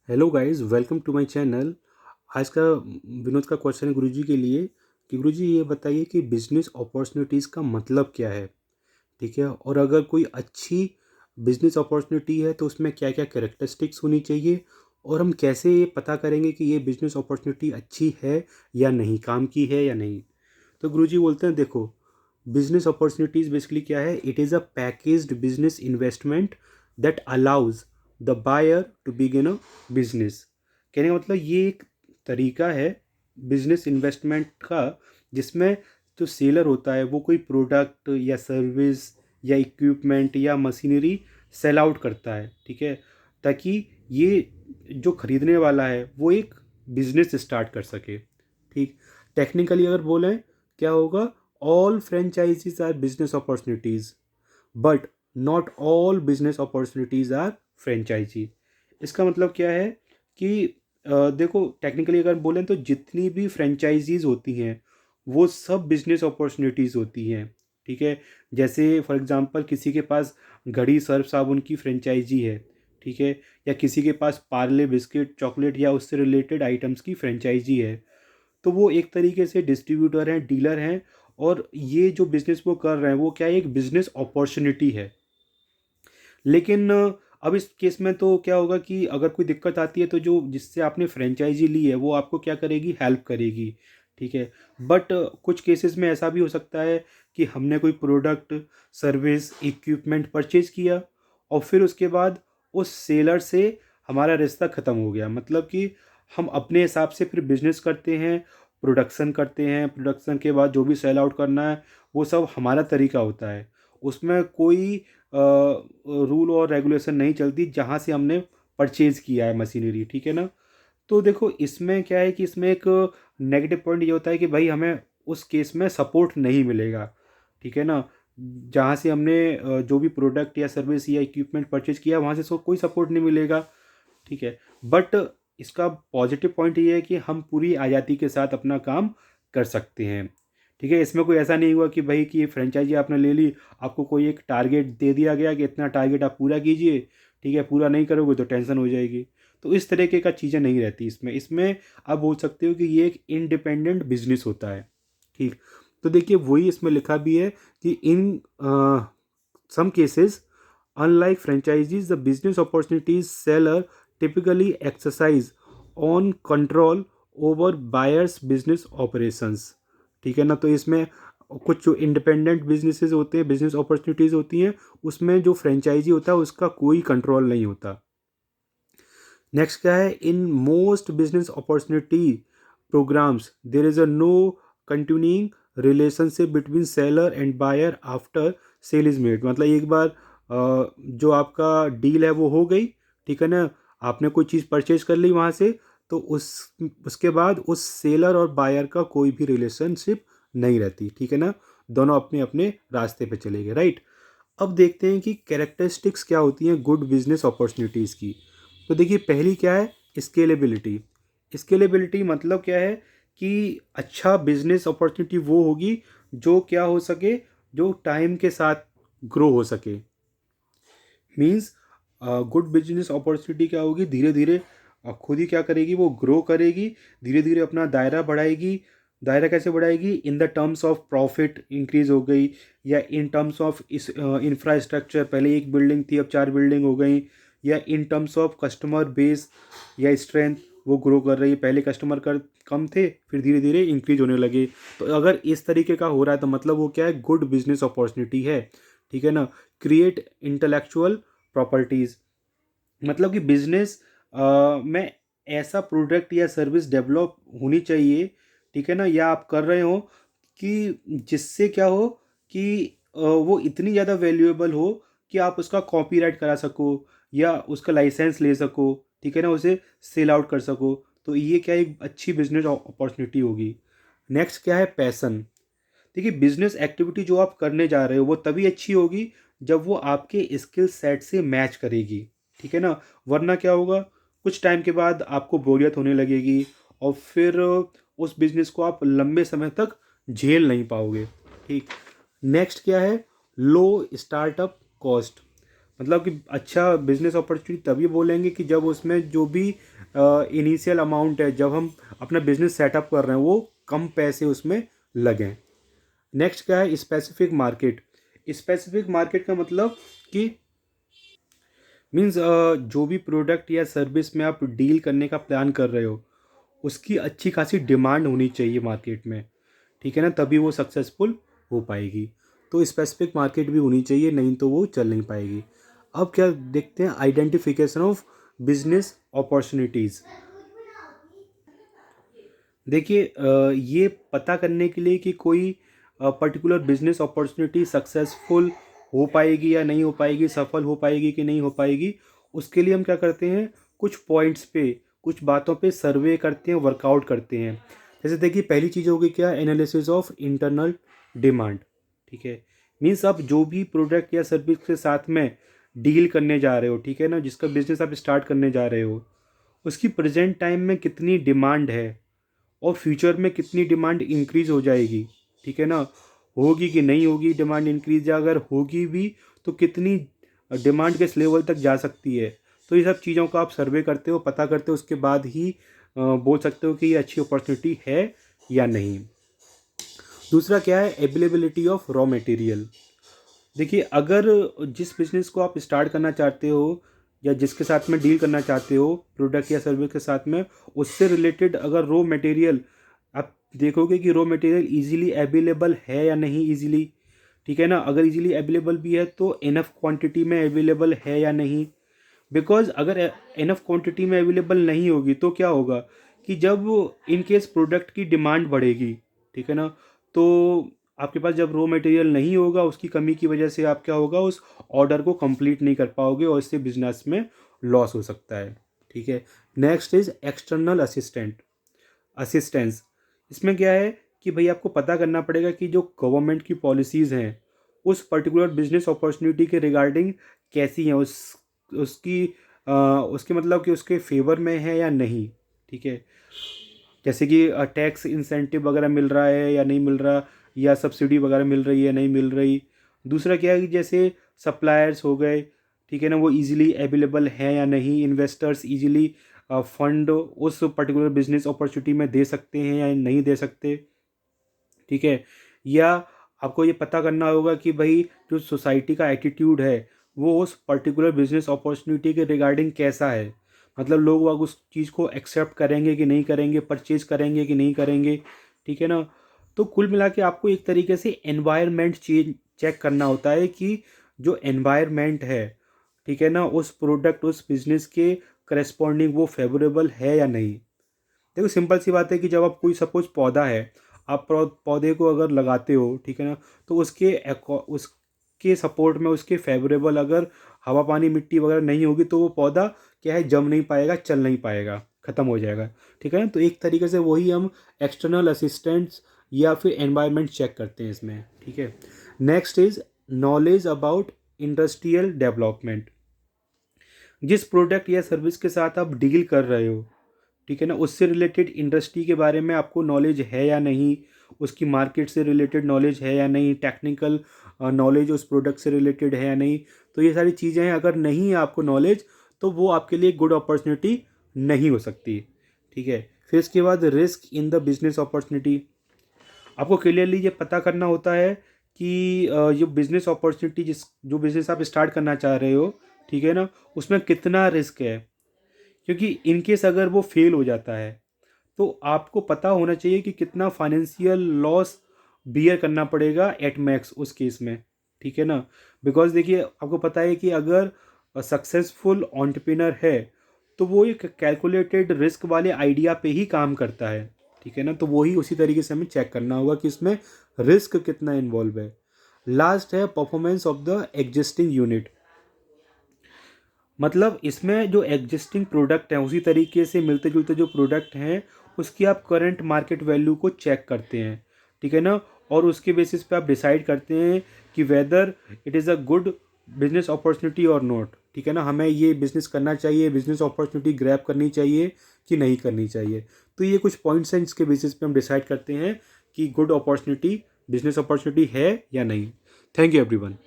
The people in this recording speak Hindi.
Hello guys, welcome to my channel. आज का विनोद का क्वेश्चन है गुरुजी के लिए कि गुरुजी ये बताइए कि बिजनेस अपॉर्चुनिटीज़ का मतलब क्या है। ठीक है, और अगर कोई अच्छी बिजनेस अपॉर्चुनिटी है तो उसमें क्या क्या कैरेक्टरिस्टिक्स होनी चाहिए, और हम कैसे ये पता करेंगे कि ये बिजनेस अपॉर्चुनिटी अच्छी है या नहीं, काम की है या नहीं। तो गुरुजी बोलते हैं, देखो, बिजनेस अपॉर्चुनिटीज़ बेसिकली क्या है। It is a packaged business investment that allows the buyer to begin a business. कहने का मतलब ये एक तरीका है बिजनेस इन्वेस्टमेंट का, जिसमें जो सेलर होता है वो कोई प्रोडक्ट या सर्विस या इक्विपमेंट या मशीनरी सेल आउट करता है। ठीक है, ताकि ये जो खरीदने वाला है वो एक बिजनेस स्टार्ट कर सके। ठीक, टेक्निकली अगर बोलें क्या होगा, all franchisees are business opportunities but not all business opportunities are franchisee. इसका मतलब क्या है कि देखो, टेक्निकली अगर बोलें तो जितनी भी फ्रेंचाइजीज होती हैं वो सब बिजनेस अपॉर्चुनिटीज़ होती हैं। ठीक है, जैसे फॉर एग्जांपल किसी के पास घड़ी सर्फ साबुन की फ्रेंचाइजी है। ठीक है, या किसी के पास पार्ले बिस्किट चॉकलेट या उससे रिलेटेड आइटम्स की फ्रेंचाइजी है, तो वो एक तरीके से डिस्ट्रीब्यूटर हैं, डीलर हैं। और ये जो बिज़नेस वो कर रहे हैं वो क्या है, एक बिज़नेस अपॉर्चुनिटी है। लेकिन अब इस केस में तो क्या होगा कि अगर कोई दिक्कत आती है तो जो जिससे आपने फ्रेंचाइजी ली है वो आपको क्या करेगी, हेल्प करेगी। ठीक है, बट कुछ केसेस में ऐसा भी हो सकता है कि हमने कोई प्रोडक्ट, सर्विस, इक्विपमेंट परचेज किया और फिर उसके बाद उस सेलर से हमारा रिश्ता ख़त्म हो गया। मतलब कि हम अपने हिसाब से फिर बिजनेस करते हैं, प्रोडक्शन करते हैं, प्रोडक्शन के बाद जो भी सेल आउट करना है वो सब हमारा तरीका होता है। उसमें कोई रूल और रेगुलेशन नहीं चलती जहाँ से हमने परचेज़ किया है मशीनरी। ठीक है ना। तो देखो, इसमें क्या है कि इसमें एक नेगेटिव पॉइंट ये होता है कि भाई हमें उस केस में सपोर्ट नहीं मिलेगा। ठीक है ना, जहाँ से हमने जो भी प्रोडक्ट या सर्विस या इक्विपमेंट परचेज किया वहाँ से उसको कोई सपोर्ट नहीं मिलेगा। ठीक है, बट इसका पॉजिटिव पॉइंट ये है कि हम पूरी आज़ादी के साथ अपना काम कर सकते हैं। ठीक है, इसमें कोई ऐसा नहीं हुआ कि भाई कि फ्रेंचाइजी आपने ले ली, आपको कोई एक टारगेट दे दिया गया कि इतना टारगेट आप पूरा कीजिए। ठीक है, पूरा नहीं करोगे तो टेंशन हो जाएगी। तो इस तरीके का चीज़ें नहीं रहती इसमें। इसमें आप बोल सकते हो कि ये एक इंडिपेंडेंट बिजनेस होता है। ठीक, तो देखिए वही इसमें लिखा भी है कि इन सम cases, unlike franchisees, the business opportunities seller typically exercise on control over buyer's business operations। ठीक है ना, तो इसमें कुछ जो इंडिपेंडेंट बिजनेसेस होते हैं, बिजनेस अपॉर्चुनिटीज़ होती हैं, उसमें जो फ्रेंचाइजी होता है उसका कोई कंट्रोल नहीं होता। नेक्स्ट क्या है, in most business opportunity programs there is a no continuing relationship between seller and buyer after sale is made. मतलब एक बार जो आपका डील है वो हो गई। ठीक है ना, आपने कोई चीज़ परचेज कर ली वहाँ से, तो उसके बाद उस सेलर और बायर का कोई भी रिलेशनशिप नहीं रहती। ठीक है ना, दोनों अपने अपने रास्ते पे चले गए। राइट, अब देखते हैं कि कैरेक्टरिस्टिक्स क्या होती हैं गुड बिजनेस अपॉर्चुनिटीज़ की। तो देखिए, पहली क्या है, स्केलेबिलिटी। स्केलेबिलिटी मतलब क्या है कि अच्छा बिजनेस अपॉर्चुनिटी वो होगी जो क्या हो सके, जो टाइम के साथ ग्रो हो सके। मीन्स गुड बिजनेस अपॉर्चुनिटी क्या होगी, धीरे धीरे खुद ही क्या करेगी, वो ग्रो करेगी, धीरे धीरे अपना दायरा बढ़ाएगी। दायरा कैसे बढ़ाएगी, in the terms of profit increase हो गई, या इन टर्म्स ऑफ इस इंफ्रास्ट्रक्चर, पहले एक बिल्डिंग थी अब 4 बिल्डिंग हो गई, या in terms of customer base या स्ट्रेंथ, वो ग्रो कर रही है। पहले कस्टमर कर कम थे, फिर धीरे धीरे इंक्रीज होने लगे। तो अगर इस तरीके का हो रहा है तो मतलब वो क्या है, गुड बिजनेस अपॉर्चुनिटी है। ठीक है ना, क्रिएट इंटेलेक्चुअल प्रॉपर्टीज़, मतलब कि बिजनेस में ऐसा प्रोडक्ट या सर्विस डेवलप होनी चाहिए। ठीक है ना, या आप कर रहे हो कि जिससे क्या हो कि वो इतनी ज़्यादा वैल्यूएबल हो कि आप उसका कॉपीराइट करा सको या उसका लाइसेंस ले सको। ठीक है ना, उसे सेल आउट कर सको। तो ये क्या एक अच्छी बिजनेस अपॉर्चुनिटी होगी। नेक्स्ट क्या है, पैसन। देखिए, बिजनेस एक्टिविटी जो आप करने जा रहे हो वो तभी अच्छी होगी जब वो आपके स्किल सेट से मैच करेगी। ठीक है ना, वरना क्या होगा, कुछ टाइम के बाद आपको बोरियत होने लगेगी और फिर उस बिजनेस को आप लंबे समय तक झेल नहीं पाओगे। ठीक, नेक्स्ट क्या है, लो स्टार्टअप कॉस्ट। मतलब कि अच्छा बिजनेस अपॉर्चुनिटी तभी बोलेंगे कि जब उसमें जो भी इनिशियल अमाउंट है, जब हम अपना बिजनेस सेटअप कर रहे हैं, वो कम पैसे उसमें लगें। नेक्स्ट क्या है, स्पेसिफिक मार्केट। स्पेसिफिक मार्केट का मतलब कि मीन्स जो भी प्रोडक्ट या सर्विस में आप डील करने का प्लान कर रहे हो, उसकी अच्छी खासी डिमांड होनी चाहिए मार्केट में, ठीक है ना, तभी वो सक्सेसफुल हो पाएगी। तो स्पेसिफिक मार्केट भी होनी चाहिए, नहीं तो वो चल नहीं पाएगी। अब क्या देखते हैं, आइडेंटिफिकेशन ऑफ बिजनेस अपॉर्चुनिटीज़। देखिए ये पता करने के लिए कि कोई पर्टिकुलर बिजनेस अपॉर्चुनिटी सक्सेसफुल हो पाएगी या नहीं हो पाएगी, सफल हो पाएगी कि नहीं हो पाएगी, उसके लिए हम क्या करते हैं, कुछ पॉइंट्स पे, कुछ बातों पे सर्वे करते हैं, वर्कआउट करते हैं। जैसे देखिए, पहली चीज़ होगी क्या, एनालिसिस ऑफ इंटरनल डिमांड। ठीक है, मीन्स आप जो भी प्रोडक्ट या सर्विस के साथ में डील करने जा रहे हो, ठीक है ना, जिसका बिजनेस आप स्टार्ट करने जा रहे हो, उसकी प्रेजेंट टाइम में कितनी डिमांड है और फ्यूचर में कितनी डिमांड इंक्रीज़ हो जाएगी, ठीक है ना, होगी कि नहीं होगी डिमांड इंक्रीज, या अगर होगी भी तो कितनी डिमांड किस लेवल तक जा सकती है। तो ये सब चीज़ों का आप सर्वे करते हो, पता करते हो, उसके बाद ही बोल सकते हो कि ये अच्छी अपॉर्चुनिटी है या नहीं। दूसरा क्या है, अवेलेबिलिटी ऑफ रॉ मटेरियल। देखिए, अगर जिस बिज़नेस को आप स्टार्ट करना चाहते हो या जिसके साथ में डील करना चाहते हो प्रोडक्ट या सर्विस के साथ में, उससे रिलेटेड अगर रॉ मटेरियल आप देखोगे कि रॉ मटेरियल इजीली अवेलेबल है या नहीं इजीली, ठीक है ना, अगर इजीली अवेलेबल भी है तो इनफ क्वांटिटी में अवेलेबल है या नहीं। बिकॉज अगर इनफ क्वांटिटी में अवेलेबल नहीं होगी तो क्या होगा कि जब इन केस प्रोडक्ट की डिमांड बढ़ेगी, ठीक है ना, तो आपके पास जब रॉ मटेरियल नहीं होगा, उसकी कमी की वजह से आप क्या होगा, उस ऑर्डर को कंप्लीट नहीं कर पाओगे और इससे बिजनेस में लॉस हो सकता है। ठीक है, नेक्स्ट इज एक्सटर्नल असिस्टेंस। इसमें क्या है कि भाई आपको पता करना पड़ेगा कि जो गवर्नमेंट की पॉलिसीज़ हैं उस पर्टिकुलर बिजनेस अपॉर्चुनिटी के रिगार्डिंग कैसी हैं, उसकी उसके मतलब कि उसके फेवर में है या नहीं। ठीक है, जैसे कि टैक्स इंसेंटिव वगैरह मिल रहा है या नहीं मिल रहा, या सब्सिडी वगैरह मिल रही है नहीं मिल रही। दूसरा क्या है कि जैसे सप्लायर्स हो गए, ठीक है ना, वो इजीली अवेलेबल हैं या नहीं, इन्वेस्टर्स इजीली फंड उस पर्टिकुलर बिजनेस अपॉर्चुनिटी में दे सकते हैं या नहीं दे सकते। ठीक है, या आपको ये पता करना होगा कि भाई जो सोसाइटी का एटीट्यूड है वो उस पर्टिकुलर बिजनेस अपॉर्चुनिटी के रिगार्डिंग कैसा है, मतलब लोग वाग उस चीज़ को एक्सेप्ट करेंगे कि नहीं करेंगे, परचेज करेंगे कि नहीं करेंगे। ठीक है ना, तो कुल मिला के आपको एक तरीके से एनवायरनमेंट चेक करना होता है कि जो एनवायरनमेंट है, ठीक है ना, उस प्रोडक्ट उस बिजनेस के करस्पॉन्डिंग वो फेवरेबल है या नहीं। देखो सिंपल सी बात है कि जब आप कोई सपोज पौधा है, आप पौधे को अगर लगाते हो, ठीक है ना, तो उसके सपोर्ट में उसके फेवरेबल अगर हवा पानी मिट्टी वगैरह नहीं होगी तो वो पौधा क्या है, जम नहीं पाएगा, चल नहीं पाएगा, ख़त्म हो जाएगा। ठीक है ना, तो एक तरीके से वही हम एक्सटर्नल असिस्टेंट्स या फिर एनवायरनमेंट चेक करते हैं इसमें। ठीक है, next is knowledge about industrial development. जिस प्रोडक्ट या सर्विस के साथ आप डील कर रहे हो, ठीक है ना, उससे रिलेटेड इंडस्ट्री के बारे में आपको नॉलेज है या नहीं, उसकी मार्केट से रिलेटेड नॉलेज है या नहीं, टेक्निकल नॉलेज उस प्रोडक्ट से रिलेटेड है या नहीं। तो ये सारी चीज़ें हैं, अगर नहीं है आपको नॉलेज तो वो आपके लिए गुड अपॉर्चुनिटी नहीं हो सकती। ठीक है, फिर इसके बाद risk in the business opportunity. आपको क्लियरली ये पता करना होता है कि ये बिजनेस अपॉर्चुनिटी जो बिजनेस आप स्टार्ट करना चाह रहे हो, ठीक है ना, उसमें कितना रिस्क है, क्योंकि इन केस अगर वो फेल हो जाता है तो आपको पता होना चाहिए कि कितना फाइनेंशियल लॉस बियर करना पड़ेगा एट मैक्स उस केस में। ठीक है ना, बिकॉज देखिए आपको पता है कि अगर सक्सेसफुल एंटरप्रेन्योर है तो वो एक कैलकुलेटेड रिस्क वाले आइडिया पे ही काम करता है। ठीक है ना, तो वही उसी तरीके से हमें चेक करना होगा कि इसमें रिस्क कितना इन्वॉल्व है। लास्ट है performance of the existing unit. मतलब इसमें जो एग्जिस्टिंग प्रोडक्ट हैं उसी तरीके से मिलते जुलते जो प्रोडक्ट हैं उसकी आप करंट मार्केट वैल्यू को चेक करते हैं। ठीक है ना, और उसके बेसिस पे आप डिसाइड करते हैं कि whether it is a good business opportunity और नॉट। ठीक है ना, हमें ये बिजनेस करना चाहिए, बिजनेस अपॉर्चुनिटी ग्रैब करनी चाहिए कि नहीं करनी चाहिए। तो ये कुछ पॉइंट्स हैं जिसके बेसिस पे हम डिसाइड करते हैं कि गुड अपॉर्चुनिटी बिजनेस अपॉर्चुनिटी है या नहीं। Thank you everyone.